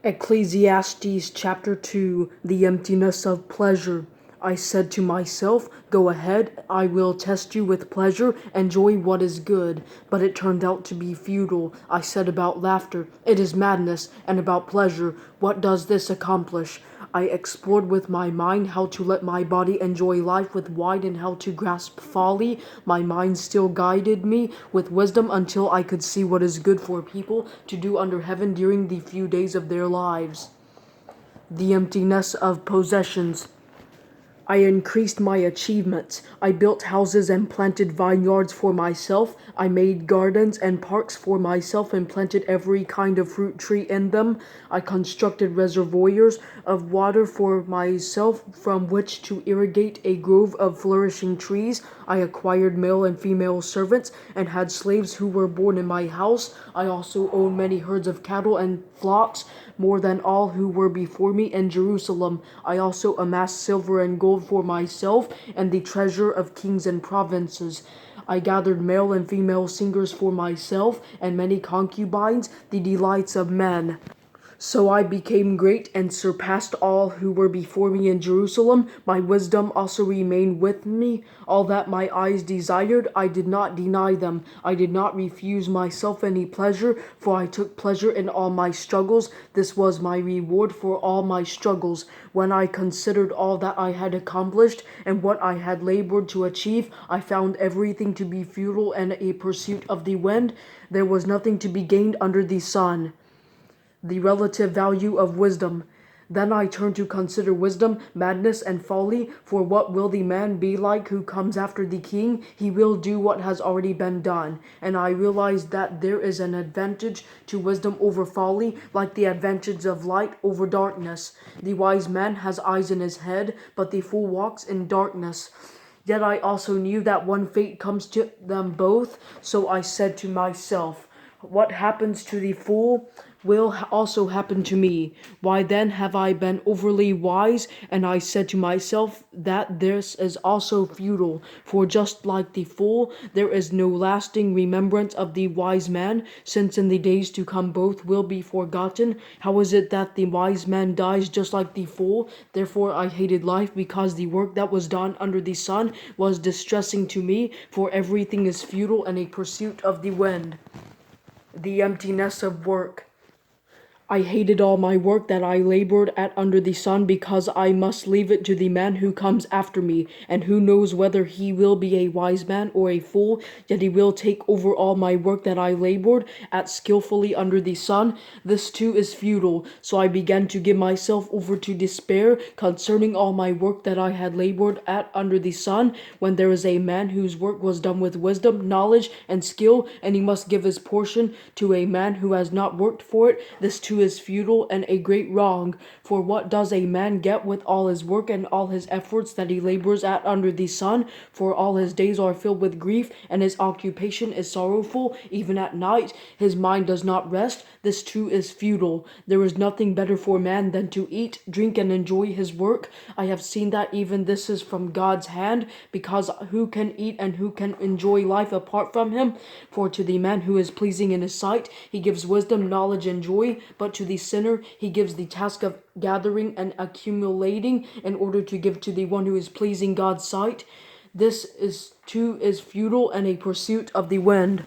Ecclesiastes Chapter 2. The emptiness of pleasure. I said to myself, "Go ahead, I will test you with pleasure, enjoy what is good." But it turned out to be futile. I said about laughter, "It is madness," and about pleasure, "What does this accomplish?" I explored with my mind how to let my body enjoy life with wine and how to grasp folly. My mind still guided me with wisdom until I could see what is good for people to do under heaven during the few days of their lives. The emptiness of possessions. I increased my achievements. I built houses and planted vineyards for myself. I made gardens and parks for myself and planted every kind of fruit tree in them. I constructed reservoirs of water for myself from which to irrigate a grove of flourishing trees. I acquired male and female servants and had slaves who were born in my house. I also owned many herds of cattle and flocks, more than all who were before me in Jerusalem. I also amassed silver and gold for myself and the treasure of kings and provinces. I gathered male and female singers for myself and many concubines, the delights of men. So I became great and surpassed all who were before me in Jerusalem. My wisdom also remained with me. All that my eyes desired, I did not deny them. I did not refuse myself any pleasure, for I took pleasure in all my struggles. This was my reward for all my struggles. When I considered all that I had accomplished and what I had labored to achieve, I found everything to be futile and a pursuit of the wind. There was nothing to be gained under the sun. The relative value of wisdom. Then I turned to consider wisdom, madness, and folly. For what will the man be like who comes after the king? He will do what has already been done. And I realized that there is an advantage to wisdom over folly, like the advantage of light over darkness. The wise man has eyes in his head, but the fool walks in darkness. Yet I also knew that one fate comes to them both. So I said to myself, "What happens to the fool will also happen to me. Why then have I been overly wise?" And I said to myself that this is also futile. For just like the fool, there is no lasting remembrance of the wise man, since in the days to come both will be forgotten. How is it that the wise man dies just like the fool? Therefore I hated life, because the work that was done under the sun was distressing to me, for everything is futile and a pursuit of the wind. The emptiness of work. I hated all my work that I labored at under the sun, because I must leave it to the man who comes after me, and who knows whether he will be a wise man or a fool, yet he will take over all my work that I labored at skillfully under the sun. This too is futile. So I began to give myself over to despair concerning all my work that I had labored at under the sun. When there is a man whose work was done with wisdom, knowledge, and skill, and he must give his portion to a man who has not worked for it, this too is futile and a great wrong. For what does a man get with all his work and all his efforts that he labors at under the sun? For all his days are filled with grief, and his occupation is sorrowful. Even at night his mind does not rest. This too is futile. There is nothing better for man than to eat, drink, and enjoy his work. I have seen that even this is from God's hand, because who can eat and who can enjoy life apart from him? For to the man who is pleasing in his sight, he gives wisdom, knowledge, and joy, but to the sinner he gives the task of gathering and accumulating in order to give to the one who is pleasing God's sight. This is too is futile and a pursuit of the wind.